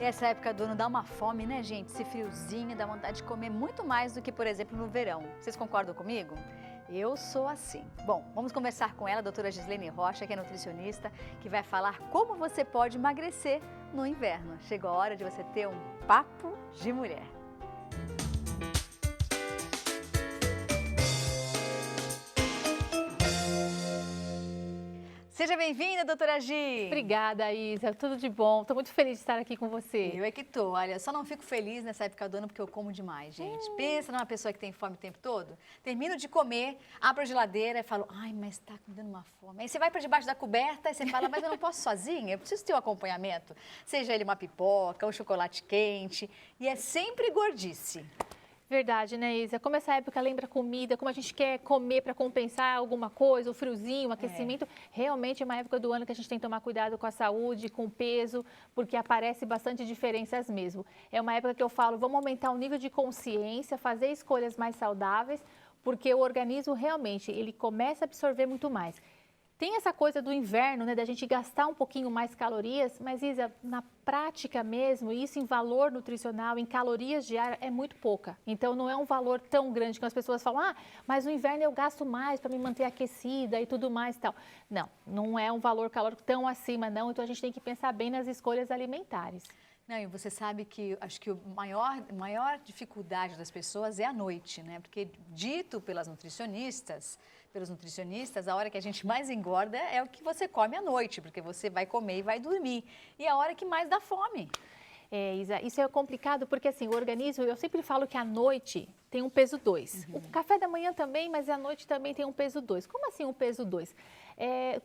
Essa época do ano dá uma fome, né, gente? Esse friozinho dá vontade de comer muito mais do que, por exemplo, no verão. Vocês concordam comigo? Eu sou assim. Bom, vamos conversar com ela, a doutora Gislene Rocha, que é nutricionista, que vai falar como você pode emagrecer no inverno. Chegou a hora de você ter um papo de mulher. Seja bem-vinda, doutora Gi. Obrigada, Isa. Tudo de bom. Estou muito feliz de estar aqui com você. Eu é que tô. Olha, só não fico feliz nessa época do ano porque eu como demais, gente. Pensa numa pessoa que tem fome o tempo todo. Termino de comer, abro a geladeira e falo, ai, mas tá me dando uma fome. Aí você vai para debaixo da coberta e você fala, mas eu não posso sozinha, eu preciso ter um acompanhamento. Seja ele uma pipoca, um chocolate quente. E é sempre gordice. Verdade, né, Isa? Como essa época lembra comida, como a gente quer comer para compensar alguma coisa, o friozinho, o aquecimento, realmente é uma época do ano que a gente tem que tomar cuidado com a saúde, com o peso, porque aparece bastante diferenças mesmo. É uma época que eu falo, vamos aumentar o nível de consciência, fazer escolhas mais saudáveis, porque o organismo realmente, ele começa a absorver muito mais. Tem essa coisa do inverno, né, da gente gastar um pouquinho mais calorias, mas Isa, na prática mesmo, isso em valor nutricional, em calorias diárias, é muito pouca. Então não é um valor tão grande que as pessoas falam, ah, mas no inverno eu gasto mais para me manter aquecida e tudo mais e tal. Não, não é um valor calórico tão acima não, então a gente tem que pensar bem nas escolhas alimentares. Não, e você sabe que acho que a maior dificuldade das pessoas é a noite, né? Porque dito pelos nutricionistas, a hora que a gente mais engorda é o que você come à noite, porque você vai comer e vai dormir. E é a hora que mais dá fome. É, Isa, isso é complicado porque assim, o organismo, eu sempre falo que à noite tem um peso 2. O café da manhã também, mas à noite também tem um peso 2. Como assim um peso 2?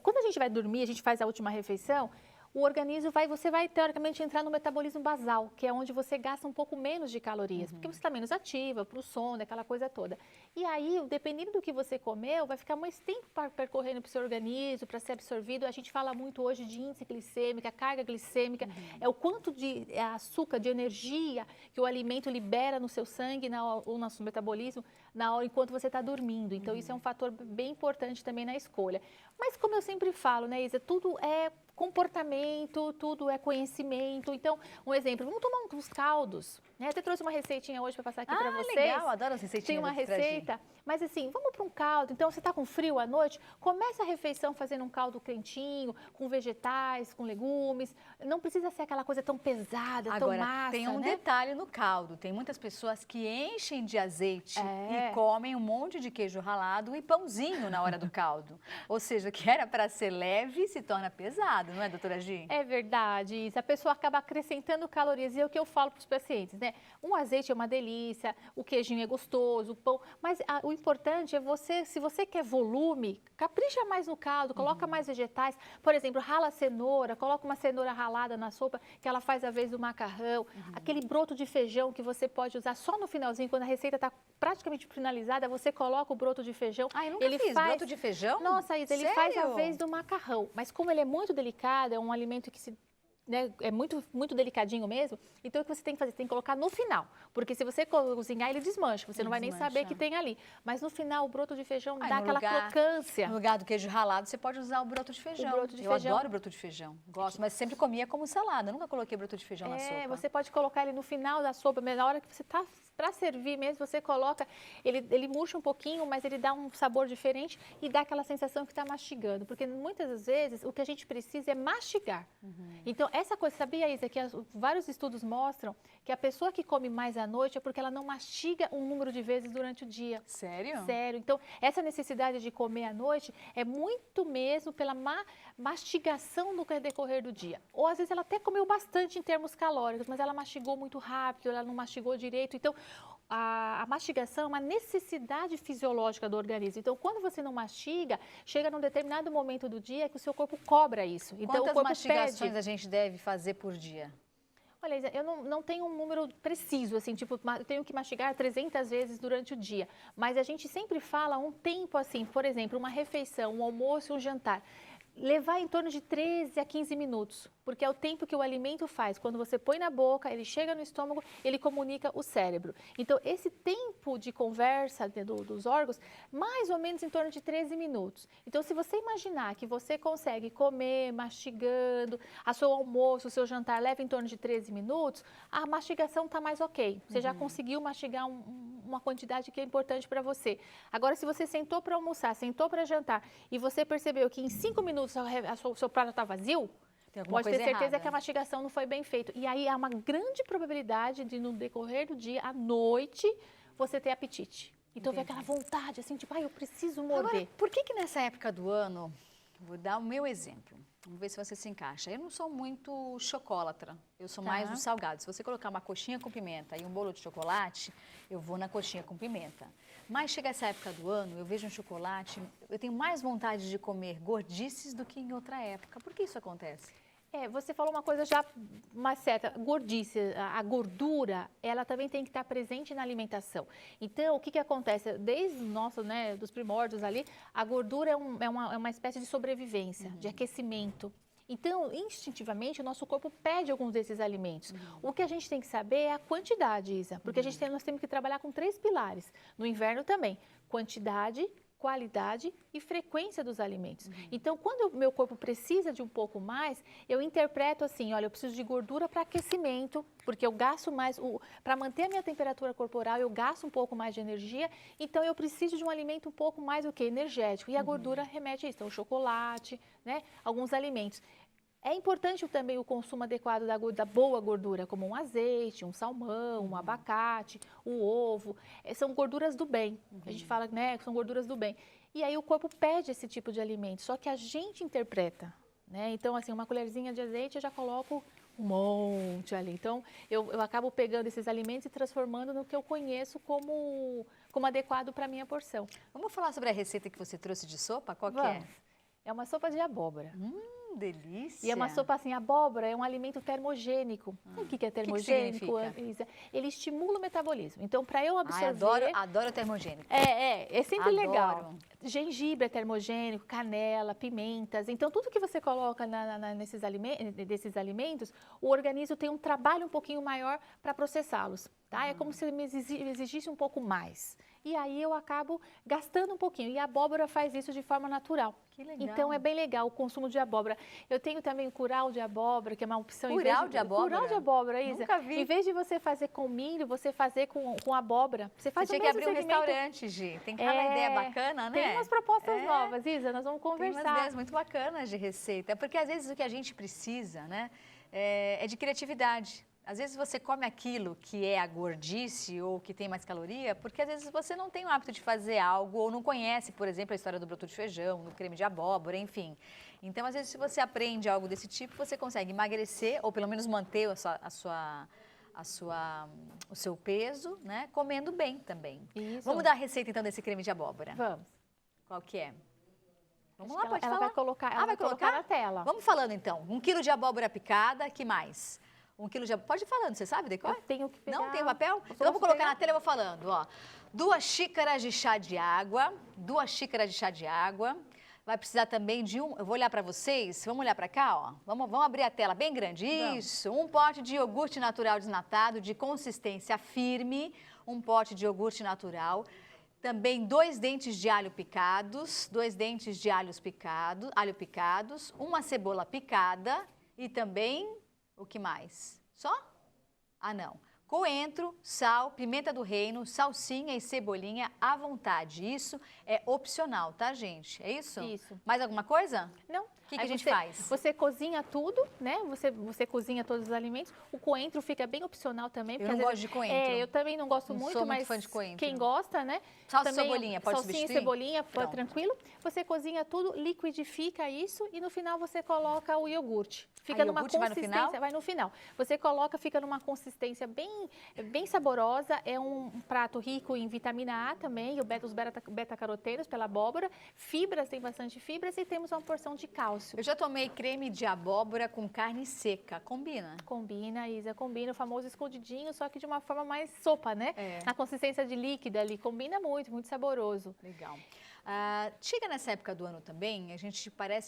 Quando a gente vai dormir, a gente faz a última refeição, o organismo você vai teoricamente entrar no metabolismo basal, que é onde você gasta um pouco menos de calorias, porque você está menos ativa para o sono, aquela coisa toda. E aí, dependendo do que você comeu, vai ficar mais tempo percorrendo para o seu organismo, para ser absorvido. A gente fala muito hoje de índice glicêmico, carga glicêmica, é o quanto de açúcar, de energia que o alimento libera no seu sangue ou no seu metabolismo na hora enquanto você está dormindo. Então, isso é um fator bem importante também na escolha. Mas como eu sempre falo, né, Isa, tudo é comportamento, tudo é conhecimento. Então, um exemplo, vamos tomar uns caldos. Né? Até trouxe uma receitinha hoje para passar aqui para vocês. Legal, adoro as receitinhas. Tem uma receita, mas assim, vamos para um caldo. Então, você está com frio à noite, começa a refeição fazendo um caldo quentinho, com vegetais, com legumes. Não precisa ser aquela coisa tão pesada, tão massa. Agora, tem um detalhe no caldo. Tem muitas pessoas que enchem de azeite e comem um monte de queijo ralado e pãozinho na hora do caldo. Ou seja, o que era para ser leve se torna pesado, não é, doutora Gi? É verdade, Isa. A pessoa acaba acrescentando calorias. E é o que eu falo para os pacientes, né? Um azeite é uma delícia, o queijinho é gostoso, o pão. Mas o importante é se você quer volume, capricha mais no caldo, coloca mais vegetais. Por exemplo, rala a cenoura, coloca uma cenoura ralada na sopa, que ela faz a vez do macarrão. Aquele broto de feijão que você pode usar só no finalzinho, quando a receita está praticamente finalizada, você coloca o broto de feijão. Ah, eu nunca fiz broto de feijão? Nossa, Isa, ele faz a vez do macarrão. Mas como ele é muito delicado, é um alimento que é muito, muito delicadinho mesmo, então o que você tem que fazer? Você tem que colocar no final, porque se você cozinhar, ele desmancha, você não vai nem saber que tem ali. Mas no final, o broto de feijão dá aquela crocância. No lugar do queijo ralado, você pode usar o broto de feijão. Eu adoro broto de feijão, gosto, mas sempre comia como salada, nunca coloquei broto de feijão na sopa. Você pode colocar ele no final da sopa, na hora que você está para servir mesmo, você coloca, ele murcha um pouquinho, mas ele dá um sabor diferente e dá aquela sensação que está mastigando, porque muitas das vezes o que a gente precisa é mastigar. Então, essa coisa, sabia, Isa, que vários estudos mostram que a pessoa que come mais à noite é porque ela não mastiga um número de vezes durante o dia. Sério? Sério. Então, essa necessidade de comer à noite é muito mesmo pela mastigação no decorrer do dia. Ou às vezes ela até comeu bastante em termos calóricos, mas ela mastigou muito rápido, ela não mastigou direito. Então, a mastigação é uma necessidade fisiológica do organismo. Então, quando você não mastiga, chega num determinado momento do dia que o seu corpo cobra isso. Então, quantas o corpo mastigações a gente deve fazer por dia? Olha, Isa, eu não tenho um número preciso, assim, tipo, eu tenho que mastigar 300 vezes durante o dia. Mas a gente sempre fala um tempo assim, por exemplo, uma refeição, um almoço e um jantar. levar em torno de 13 a 15 minutos, porque é o tempo que o alimento faz. Quando você põe na boca, ele chega no estômago, ele comunica o cérebro. Então, esse tempo de conversa dos órgãos, mais ou menos em torno de 13 minutos. Então, se você imaginar que você consegue comer mastigando, a seu almoço, o seu jantar leva em torno de 13 minutos, a mastigação está mais ok. Você já conseguiu mastigar uma quantidade que é importante para você. Agora, se você sentou para almoçar, sentou para jantar e você percebeu que em 5 minutos o seu prato está vazio, pode ter certeza errada. que a mastigação não foi bem feita. E aí há uma grande probabilidade de, no decorrer do dia, à noite, você ter apetite. Então vem aquela vontade, assim, tipo, eu preciso morder. Agora, por que nessa época do ano, vou dar o meu exemplo, vamos ver se você se encaixa. Eu não sou muito chocolatra, eu sou mais do salgado. Se você colocar uma coxinha com pimenta e um bolo de chocolate, eu vou na coxinha com pimenta. Mas chega essa época do ano, eu vejo um chocolate, eu tenho mais vontade de comer gordices do que em outra época. Por que isso acontece? Você falou uma coisa já mais certa, gordice, a gordura, ela também tem que estar presente na alimentação. Então, o que acontece? Desde dos primórdios ali, a gordura é uma espécie de sobrevivência, de aquecimento. Então, instintivamente, o nosso corpo pede alguns desses alimentos. O que a gente tem que saber é a quantidade, Isa, porque nós temos que trabalhar com 3 pilares. No inverno também, quantidade, qualidade e frequência dos alimentos. Então, quando o meu corpo precisa de um pouco mais, eu interpreto assim, olha, eu preciso de gordura para aquecimento, porque eu gasto mais, para manter a minha temperatura corporal, eu gasto um pouco mais de energia, então eu preciso de um alimento um pouco mais energético. E a gordura remete a isso, então o chocolate, né, alguns alimentos. É importante também o consumo adequado da boa gordura, como um azeite, um salmão, um abacate, o ovo. São gorduras do bem. A gente fala, né, que são gorduras do bem. E aí o corpo pede esse tipo de alimento, só que a gente interpreta, né? Então, assim, uma colherzinha de azeite eu já coloco um monte ali. Então, eu acabo pegando esses alimentos e transformando no que eu conheço como adequado para a minha porção. Vamos falar sobre a receita que você trouxe de sopa? Qual que é? É uma sopa de abóbora. Delícia! E é uma sopa assim, abóbora é um alimento termogênico. Sabe o que é termogênico? O que significa? Ele estimula o metabolismo. Então, para eu absorver... Adoro termogênico. É sempre Adoro. Legal. Gengibre é termogênico, canela, pimentas. Então, tudo que você coloca desses alimentos, o organismo tem um trabalho um pouquinho maior para processá-los. Tá? É como se ele me exigisse um pouco mais. E aí eu acabo gastando um pouquinho. E a abóbora faz isso de forma natural. Que legal. Então é bem legal o consumo de abóbora. Eu tenho também o curau de abóbora, que é uma opção. Curau de abóbora? Curau de abóbora, Isa. Nunca vi. Em vez de você fazer com milho, você fazer com abóbora. Você faz tinha que abrir um restaurante, Gi. Tem cada ideia bacana, né? Tem umas propostas novas, Isa. Nós vamos conversar. Tem umas ideias muito bacanas de receita. Porque às vezes o que a gente precisa, né, é de criatividade. Às vezes você come aquilo que é a gordice ou que tem mais caloria, porque às vezes você não tem o hábito de fazer algo ou não conhece, por exemplo, a história do broto de feijão, do creme de abóbora, enfim. Então, às vezes, se você aprende algo desse tipo, você consegue emagrecer ou pelo menos manter o seu peso, né, comendo bem também. Isso. Vamos dar a receita, então, desse creme de abóbora? Vamos. Qual que é? Vamos Acho lá, pode ela falar. vai colocar, ela vai colocar na tela. Vamos falando, então. 1 quilo de abóbora picada, que mais? 1 quilo de abóbora. Pode ir falando, você sabe decor? Eu tenho que pegar. Não tem papel? Então eu vou colocar na tela e eu vou falando, ó. 2 xícaras de chá de água, 2 xícaras de chá de água. Vai precisar também de eu vou olhar para vocês, vamos olhar para cá, ó. Vamos abrir a tela bem grande. Isso, 1 pote de iogurte natural desnatado de consistência firme, 1 pote de iogurte natural. Também 2 dentes de alho picados, 2 dentes de alho picados, 1 cebola picada e também, o que mais? Só? Ah, não. Coentro, sal, pimenta do reino, salsinha e cebolinha à vontade. Isso é opcional, tá, gente? É isso? Isso. Mais alguma coisa? Não. O que a gente faz? Você cozinha tudo, né? Você cozinha todos os alimentos. O coentro fica bem opcional também. Eu não gosto de coentro. Eu também não gosto não muito, sou mas muito fã de coentro. Quem gosta, né? Salsa e cebolinha, pode salsinha substituir? E cebolinha, tranquilo. Você cozinha tudo, liquidifica isso e no final você coloca o iogurte. Fica numa consistência, vai no final. Você coloca, fica numa consistência bem saborosa. É um prato rico em vitamina A também, os beta-carotenos pela abóbora. Fibras, tem bastante fibras e temos uma porção de cálcio. Eu já tomei creme de abóbora com carne seca. Combina? Combina, Isa, combina. O famoso escondidinho, só que de uma forma mais sopa, né? É. Na consistência de líquida ali. Combina muito, muito saboroso. Legal. Chega nessa época do ano também,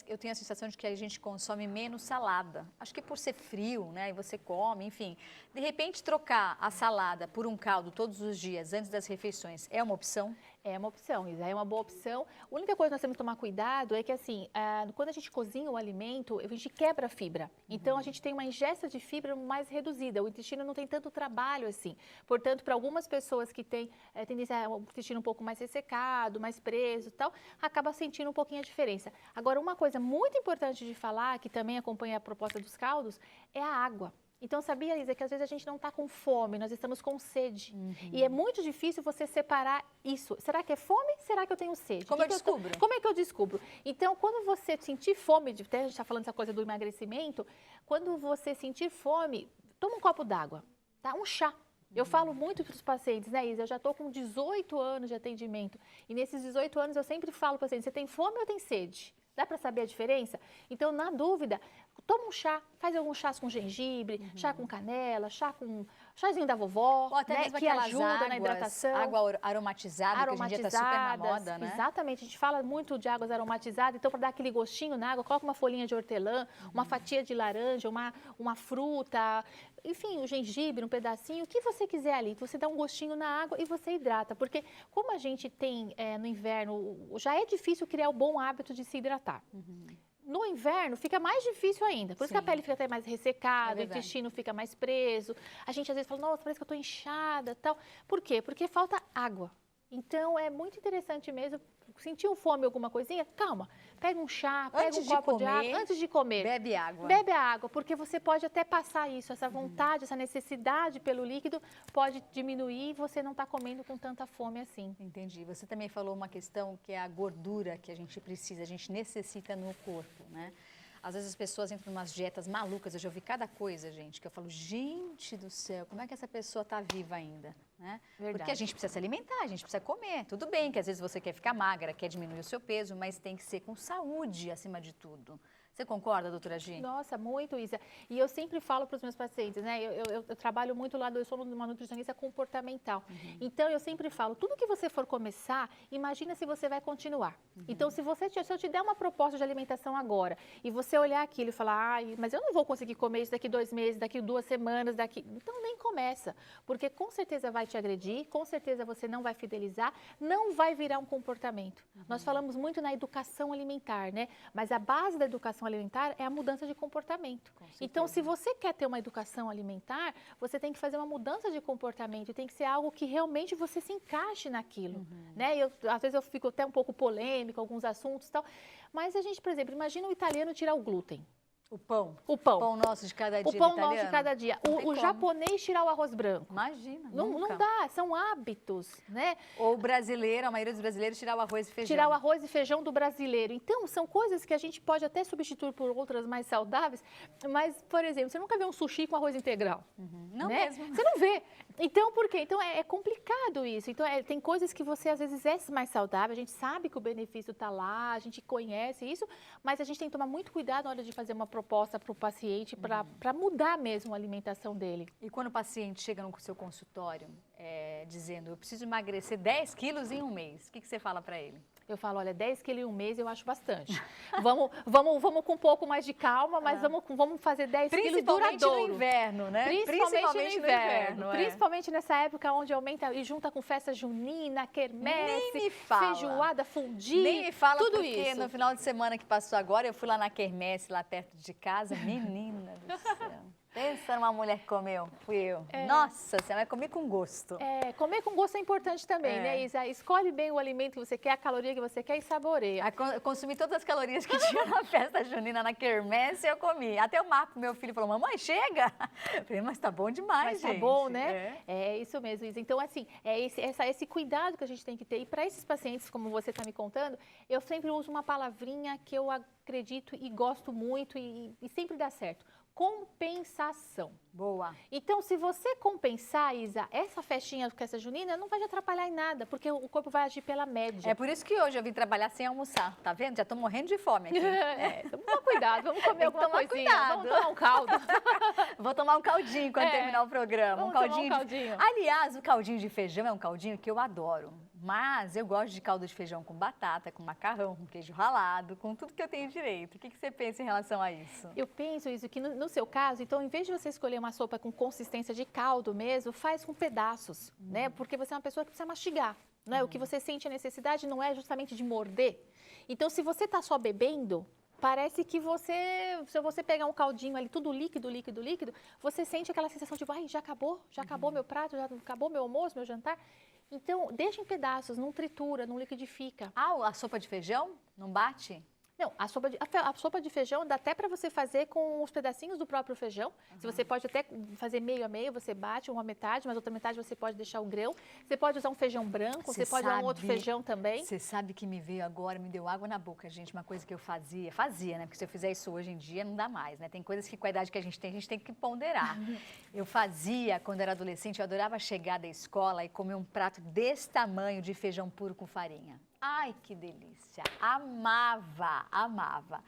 eu tenho a sensação de que a gente consome menos salada. Acho que por ser frio, né, e você come, enfim. De repente, trocar a salada por um caldo todos os dias, antes das refeições, é uma opção? É uma opção, Isa, é uma boa opção. A única coisa que nós temos que tomar cuidado é que, assim, quando a gente cozinha o alimento, a gente quebra a fibra. Então, a gente tem uma ingesta de fibra mais reduzida. O intestino não tem tanto trabalho assim. Portanto, para algumas pessoas que têm tendência ao intestino um pouco mais ressecado, mais preso e tal, acaba sentindo um pouquinho a diferença. Agora, uma coisa muito importante de falar, que também acompanha a proposta dos caldos, é a água. Então, sabia, Isa, que às vezes a gente não está com fome, nós estamos com sede. E é muito difícil você separar isso. Será que é fome? Será que eu tenho sede? Como eu descubro? Como é que eu descubro? Então, quando você sentir fome, até a gente está falando essa coisa do emagrecimento, quando você sentir fome, toma um copo d'água, tá? Um chá. Eu falo muito para os pacientes, né, Isa? Eu já estou com 18 anos de atendimento. E nesses 18 anos eu sempre falo para o paciente, você tem fome ou tem sede? Dá para saber a diferença? Então, na dúvida, toma um chá, faz alguns chás com gengibre, chá com canela, chazinho da vovó, ou até né, mesmo que ajuda na hidratação. Água aromatizada, que hoje em dia está super na moda, né? Exatamente, a gente fala muito de águas aromatizadas, então para dar aquele gostinho na água, coloca uma folhinha de hortelã, uma fatia de laranja, uma fruta, enfim, o gengibre, um pedacinho, o que você quiser ali. Você dá um gostinho na água e você hidrata. Porque como a gente tem no inverno, já é difícil criar o bom hábito de se hidratar. No inverno fica mais difícil ainda, por isso que a pele fica até mais ressecada, o intestino fica mais preso. A gente às vezes fala, nossa, parece que eu estou inchada, tal. Por quê? Porque falta água. Então é muito interessante mesmo, sentiu fome alguma coisinha? Calma, pega um chá, pega um copo de água, antes de comer. Bebe água. Bebe a água, porque você pode até passar isso, essa vontade, essa necessidade pelo líquido pode diminuir e você não está comendo com tanta fome assim. Entendi. Você também falou uma questão que é a gordura que a gente precisa, a gente necessita no corpo, né? Às vezes as pessoas entram em umas dietas malucas, eu já ouvi cada coisa, gente, que eu falo, gente do céu, como é que essa pessoa está viva ainda? Né? Porque a gente precisa se alimentar, a gente precisa comer. Tudo bem que às vezes você quer ficar magra, quer diminuir o seu peso, mas tem que ser com saúde acima de tudo. Você concorda, doutora Gi? Nossa, muito, Isa. E eu sempre falo para os meus pacientes, né? Eu trabalho muito lá, eu sou uma nutricionista comportamental. Então, eu sempre falo, tudo que você for começar, imagina se você vai continuar. Então, se eu te der uma proposta de alimentação agora, e você olhar aquilo e falar, ai, mas eu não vou conseguir comer isso daqui 2 meses, daqui 2 semanas, então nem começa. Porque com certeza vai te agredir, com certeza você não vai fidelizar, não vai virar um comportamento. Nós falamos muito na educação alimentar, né? Mas a base da educação alimentar é a mudança de comportamento. Então, se você quer ter uma educação alimentar, você tem que fazer uma mudança de comportamento, tem que ser algo que realmente você se encaixe naquilo, né? Às vezes eu fico até um pouco polêmica, alguns assuntos e tal, mas a gente, por exemplo, imagina o italiano tirar o glúten. O pão. O pão. O pão nosso de cada dia. O pão nosso de cada dia. O japonês tirar o arroz branco. Imagina. Não dá, são hábitos, né? Ou o brasileiro, a maioria dos brasileiros, tirar o arroz e feijão. Tirar o arroz e feijão do brasileiro. Então, são coisas que a gente pode até substituir por outras mais saudáveis, mas, por exemplo, você nunca vê um sushi com arroz integral. Não né? mesmo. Você não vê. Então, por quê? Então, é complicado isso. Então, tem coisas que você, às vezes, é mais saudável, a gente sabe que o benefício está lá, a gente conhece isso, mas a gente tem que tomar muito cuidado na hora de fazer uma proposta para o paciente, para mudar mesmo a alimentação dele. E quando o paciente chega no seu consultório dizendo, eu preciso emagrecer 10 quilos em um mês, o que você fala para ele? Eu falo, olha, 10 quilos em um mês eu acho bastante. vamos com um pouco mais de calma, mas vamos fazer 10 quilos duradouro. Principalmente no inverno, né? Principalmente no inverno. Principalmente nessa época onde aumenta e junta com festa junina, quermesse, feijoada, fundi, nem me fala tudo porque isso. No final de semana que passou agora, eu fui lá na quermesse, lá perto de casa, menina do céu. Pensa numa mulher que comeu, fui eu. Nossa, você vai comer com gosto. Comer com gosto é importante também, né, Isa? Escolhe bem o alimento que você quer, a caloria que você quer e saboreia. Eu consumi todas as calorias que tinha na festa junina, na quermesse, eu comi. Até o Marco, meu filho, falou, mamãe, chega! Eu falei, mas tá bom demais, gente. Tá bom, né? É isso mesmo, Isa. Então, assim, esse cuidado que a gente tem que ter. E para esses pacientes, como você está me contando, eu sempre uso uma palavrinha que eu acredito e gosto muito e sempre dá certo. Compensação. Boa. Então, se você compensar, Isa, essa festinha com essa junina não vai te atrapalhar em nada, porque o corpo vai agir pela média. É por isso que hoje eu vim trabalhar sem almoçar, tá vendo? Já tô morrendo de fome aqui. Vamos tomar cuidado, vamos comer alguma coisinha. Cuidado. Vamos tomar um caldo. Vou tomar um caldinho quando terminar o programa. Vamos tomar um caldinho. Aliás, o caldinho de feijão é um caldinho que eu adoro. Mas eu gosto de caldo de feijão com batata, com macarrão, com queijo ralado, com tudo que eu tenho direito. O que você pensa em relação a isso? Eu penso isso, que no seu caso, então, em vez de você escolher uma sopa com consistência de caldo mesmo, faz com pedaços, né? Porque você é uma pessoa que precisa mastigar, né? O que você sente a necessidade não é justamente de morder. Então, se você está só bebendo, parece que se você pegar um caldinho ali, tudo líquido, você sente aquela sensação de, ai, já acabou meu prato, já acabou meu almoço, meu jantar. Então, deixa em pedaços, não tritura, não liquidifica. Ah, a sopa de feijão não bate? Não, a sopa de feijão dá até para você fazer com os pedacinhos do próprio feijão. Se você pode até fazer meio a meio, você bate uma metade, mas outra metade você pode deixar o grão. Você pode usar um feijão branco, você pode usar um outro feijão também. Você sabe que me veio agora, me deu água na boca, gente, uma coisa que eu fazia, né? Porque se eu fizer isso hoje em dia, não dá mais, né? Tem coisas que com a idade que a gente tem que ponderar. Eu fazia, quando era adolescente, eu adorava chegar da escola e comer um prato desse tamanho de feijão puro com farinha. Ai, que delícia! Amava, amava.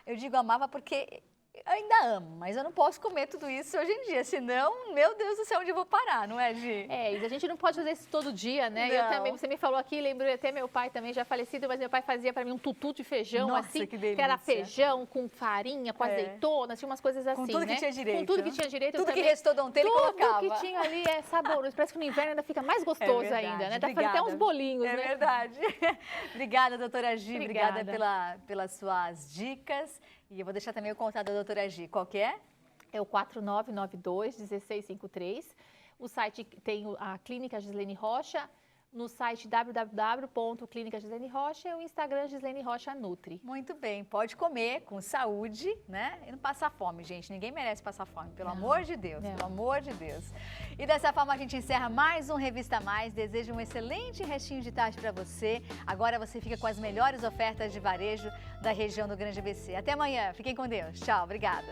Eu digo amava porque eu ainda amo, mas eu não posso comer tudo isso hoje em dia, senão, meu Deus do céu, onde eu vou parar, não é, Gi? É, e a gente não pode fazer isso todo dia, né? Não. Eu também, você me falou aqui, lembrei até meu pai também, já falecido, mas meu pai fazia para mim um tutu de feijão, Nossa, assim, que delícia. era feijão com farinha, com azeitona, tinha umas coisas assim, Com tudo né? que tinha direito. Com tudo que tinha direito. Tudo eu que também, restou de ontem ele colocava. Tudo que tinha ali é saboroso, parece que no inverno ainda fica mais gostoso verdade, ainda, né? Dá pra fazer obrigada. até uns bolinhos, É né? verdade. Obrigada, doutora Gi. Obrigada. Obrigada pelas suas dicas. E eu vou deixar também o contato da doutora Gi. Qual que é? É o 4992-1653. O site tem a Clínica Gislene Rocha, no site www.clínica Gislene Rocha e o Instagram Gislene Rocha Nutri. Muito bem, pode comer com saúde, né? E não passar fome, gente. Ninguém merece passar fome, pelo amor de Deus, Não. pelo amor de Deus. E dessa forma a gente encerra mais um Revista Mais. Desejo um excelente restinho de tarde para você. Agora você fica com as melhores ofertas de varejo da região do Grande ABC. Até amanhã, fiquem com Deus. Tchau, obrigada.